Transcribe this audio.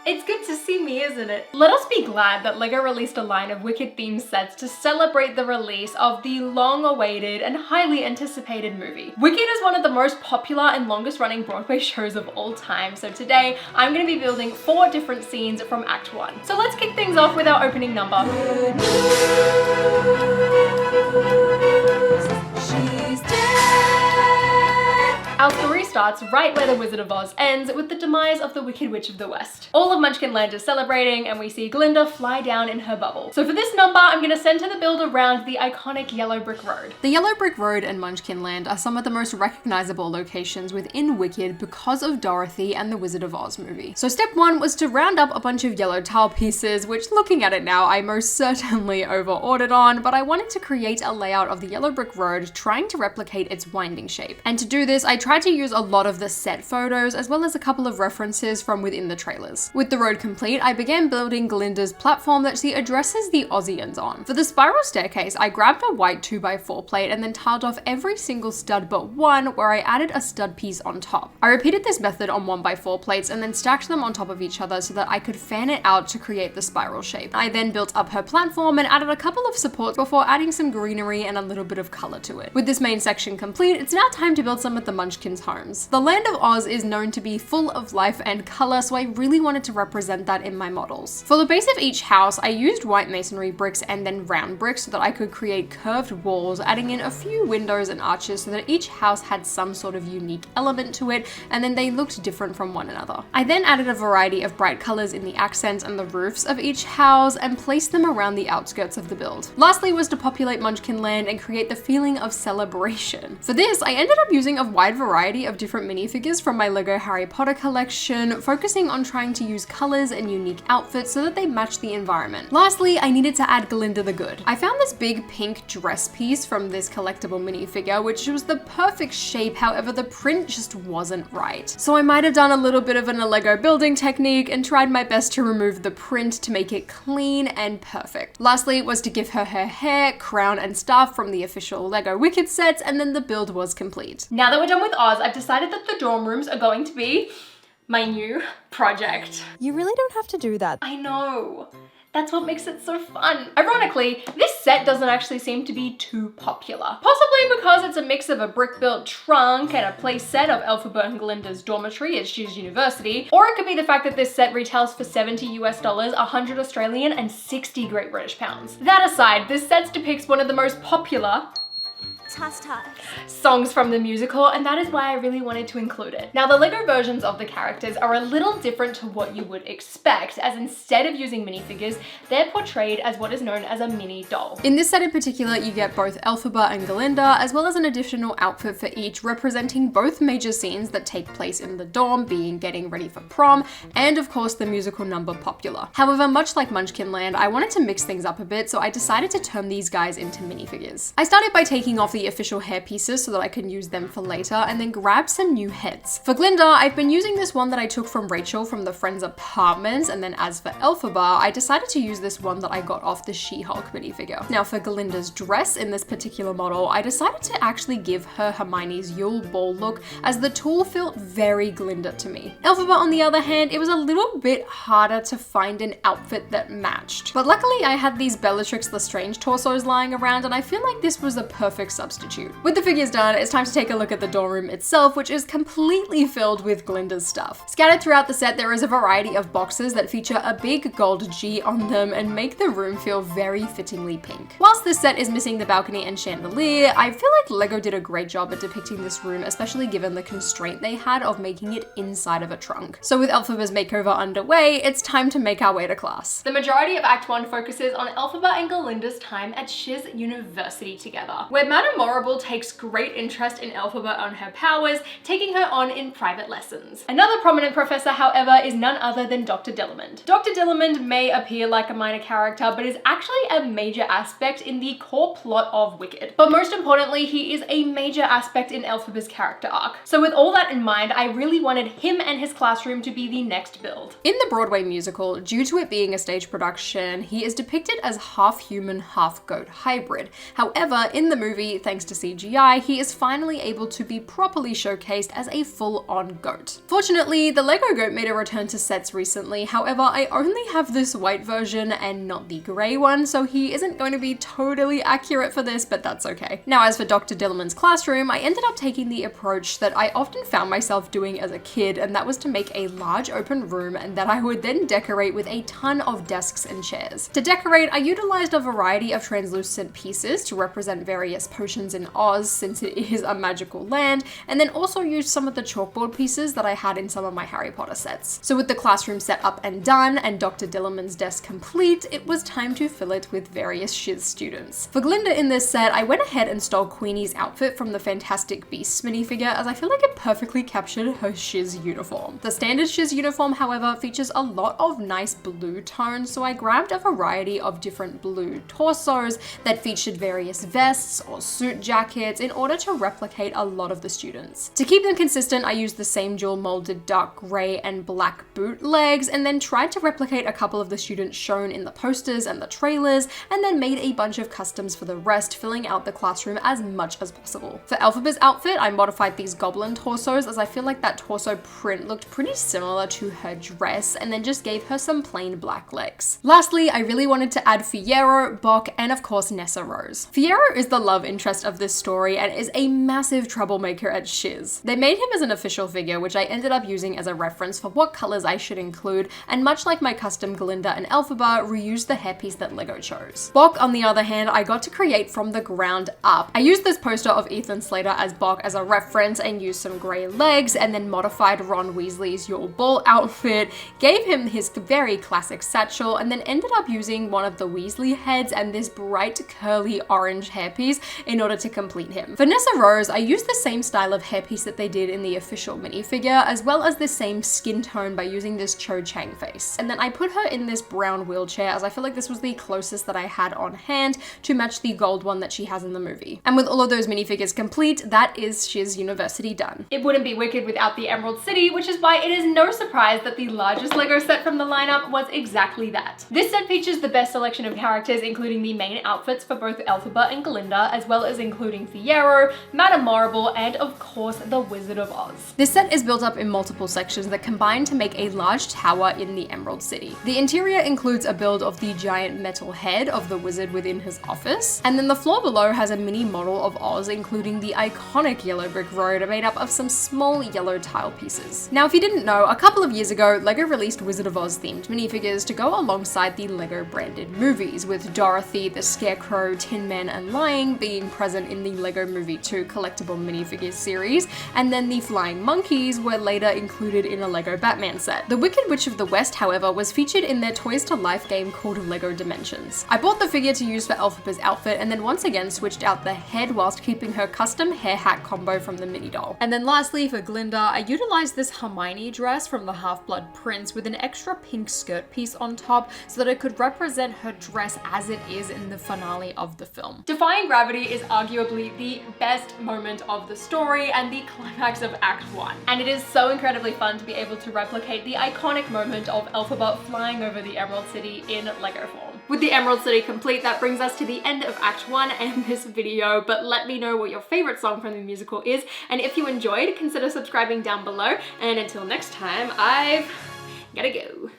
It's good to see me, isn't it? Let us be glad that LEGO released a line of Wicked themed sets to celebrate the release of the long-awaited and highly anticipated movie. Wicked is one of the most popular and longest running Broadway shows of all time, so today I'm going to be building 4 different scenes from Act 1. So let's kick things off with our opening number. She's dead. Our story starts right where the Wizard of Oz ends, with the demise of the Wicked Witch of the West. All of Munchkin Land is celebrating, and we see Glinda fly down in her bubble. So for this number, I'm going to center the build around the iconic Yellow Brick Road. The Yellow Brick Road and Munchkin Land are some of the most recognizable locations within Wicked because of Dorothy and the Wizard of Oz movie. So step 1 was to round up a bunch of yellow tile pieces, which looking at it now, I most certainly over-ordered on, but I wanted to create a layout of the Yellow Brick Road trying to replicate its winding shape. And to do this, I tried to use a lot of the set photos as well as a couple of references from within the trailers. With the road complete, I began building Glinda's platform that she addresses the Ozians on. For the spiral staircase, I grabbed a white 2x4 plate and then tiled off every single stud but one, where I added a stud piece on top. I repeated this method on 1x4 plates and then stacked them on top of each other so that I could fan it out to create the spiral shape. I then built up her platform and added a couple of supports before adding some greenery and a little bit of color to it. With this main section complete, it's now time to build some of the Munchkins' homes. The Land of Oz is known to be full of life and color, so I really wanted to represent that in my models. For the base of each house, I used white masonry bricks and then round bricks so that I could create curved walls, adding in a few windows and arches so that each house had some sort of unique element to it, and then they looked different from one another. I then added a variety of bright colors in the accents and the roofs of each house and placed them around the outskirts of the build. Lastly was to populate Munchkin Land and create the feeling of celebration. For this, I ended up using a wide variety of different minifigures from my LEGO Harry Potter collection, focusing on trying to use colors and unique outfits so that they match the environment. Lastly, I needed to add Glinda the Good. I found this big pink dress piece from this collectible minifigure, which was the perfect shape, however the print just wasn't right. So I might have done a little bit of an LEGO building technique and tried my best to remove the print to make it clean and perfect. Lastly was to give her hair, crown, and staff from the official LEGO Wicked sets, and then the build was complete. Now that we're done with Oz, I've decided that the dorm rooms are going to be my new project. You really don't have to do that. I know. That's what makes it so fun. Ironically, this set doesn't actually seem to be too popular. Possibly because it's a mix of a brick-built trunk and a play set of Elphaba and Glinda's dormitory at Shiz University, or it could be the fact that this set retails for $70 US, 100 Australian, and 60 Great British pounds. That aside, this set depicts one of the most popular songs from the musical, and that is why I really wanted to include it. Now, the LEGO versions of the characters are a little different to what you would expect, as instead of using minifigures, they're portrayed as what is known as a mini doll. In this set in particular, you get both Elphaba and Glinda, as well as an additional outfit for each, representing both major scenes that take place in the dorm, being getting ready for prom, and of course the musical number Popular. However, much like Munchkin Land, I wanted to mix things up a bit, so I decided to turn these guys into minifigures. I started by taking off the official hair pieces so that I can use them for later, and then grab some new heads. For Glinda, I've been using this one that I took from Rachel from the Friends apartments, and then as for Elphaba, I decided to use this one that I got off the She-Hulk minifigure. Now for Glinda's dress in this particular model, I decided to actually give her Hermione's Yule Ball look, as the tulle felt very Glinda to me. Elphaba, on the other hand, it was a little bit harder to find an outfit that matched. But luckily I had these Bellatrix Lestrange torsos lying around, and I feel like this was a perfect substitute. With the figures done, it's time to take a look at the dorm room itself, which is completely filled with Glinda's stuff. Scattered throughout the set, there is a variety of boxes that feature a big gold G on them and make the room feel very fittingly pink. Whilst this set is missing the balcony and chandelier, I feel like LEGO did a great job at depicting this room, especially given the constraint they had of making it inside of a trunk. So with Elphaba's makeover underway, it's time to make our way to class. The majority of Act 1 focuses on Elphaba and Glinda's time at Shiz University together, where Madame Morrible takes great interest in Elphaba and her powers, taking her on in private lessons. Another prominent professor, however, is none other than Dr. Dillamond. Dr. Dillamond may appear like a minor character, but is actually a major aspect in the core plot of Wicked. But most importantly, he is a major aspect in Elphaba's character arc. So with all that in mind, I really wanted him and his classroom to be the next build. In the Broadway musical, due to it being a stage production, he is depicted as half human, half goat hybrid. However, in the movie, thanks thanks to CGI, he is finally able to be properly showcased as a full-on goat. Fortunately, the Lego goat made a return to sets recently, however, I only have this white version and not the grey one, so he isn't going to be totally accurate for this, but that's okay. Now, as for Dr. Dillerman's classroom, I ended up taking the approach that I often found myself doing as a kid, and that was to make a large open room and that I would then decorate with a ton of desks and chairs. To decorate, I utilized a variety of translucent pieces to represent various potions in Oz, since it is a magical land, and then also used some of the chalkboard pieces that I had in some of my Harry Potter sets. So with the classroom set up and done, and Dr. Dillerman's desk complete, it was time to fill it with various Shiz students. For Glinda in this set, I went ahead and stole Queenie's outfit from the Fantastic Beasts minifigure, as I feel like it perfectly captured her Shiz uniform. The standard Shiz uniform, however, features a lot of nice blue tones, so I grabbed a variety of different blue torsos that featured various vests or suit jackets in order to replicate a lot of the students. To keep them consistent, I used the same dual molded dark grey and black boot legs, and then tried to replicate a couple of the students shown in the posters and the trailers, and then made a bunch of customs for the rest, filling out the classroom as much as possible. For Elphaba's outfit, I modified these goblin torsos, as I feel like that torso print looked pretty similar to her dress, and then just gave her some plain black legs. Lastly, I really wanted to add Fiyero, Boq, and of course Nessa Rose. Fiyero is the love interest of this story and is a massive troublemaker at Shiz. They made him as an official figure, which I ended up using as a reference for what colors I should include, and much like my custom Glinda and Elphaba, reused the hairpiece that Lego chose. Boq, on the other hand, I got to create from the ground up. I used this poster of Ethan Slater as Boq as a reference and used some grey legs, and then modified Ron Weasley's Yule Ball outfit, gave him his very classic satchel, and then ended up using one of the Weasley heads and this bright curly orange hairpiece in order to complete him. For Nessa Rose, I used the same style of hairpiece that they did in the official minifigure, as well as the same skin tone by using this Cho Chang face. And then I put her in this brown wheelchair, as I feel like this was the closest that I had on hand to match the gold one that she has in the movie. And with all of those minifigures complete, that is Shiz University done. It wouldn't be Wicked without the Emerald City, which is why it is no surprise that the largest Lego set from the lineup was exactly that. This set features the best selection of characters, including the main outfits for both Elphaba and Glinda, as well as including Fiyero, Madame Marble, and of course the Wizard of Oz. This set is built up in multiple sections that combine to make a large tower in the Emerald City. The interior includes a build of the giant metal head of the wizard within his office, and then the floor below has a mini model of Oz, including the iconic yellow brick road made up of some small yellow tile pieces. Now, if you didn't know, a couple of years ago, Lego released Wizard of Oz themed minifigures to go alongside the Lego branded movies, with Dorothy, the Scarecrow, Tin Man, and Lion being present in the Lego Movie 2 collectible minifigures series, and then the flying monkeys were later included in a Lego Batman set. The Wicked Witch of the West, however, was featured in their Toys to Life game called Lego Dimensions. I bought the figure to use for Elphaba's outfit, and then once again switched out the head whilst keeping her custom hair hat combo from the mini doll. And then lastly, for Glinda, I utilized this Hermione dress from the Half-Blood Prince with an extra pink skirt piece on top so that it could represent her dress as it is in the finale of the film. Defying Gravity is arguably the best moment of the story and the climax of Act 1. And it is so incredibly fun to be able to replicate the iconic moment of Elphaba flying over the Emerald City in Lego form. With the Emerald City complete, that brings us to the end of Act 1 and this video, but let me know what your favorite song from the musical is, and if you enjoyed, consider subscribing down below, and until next time, I've gotta go.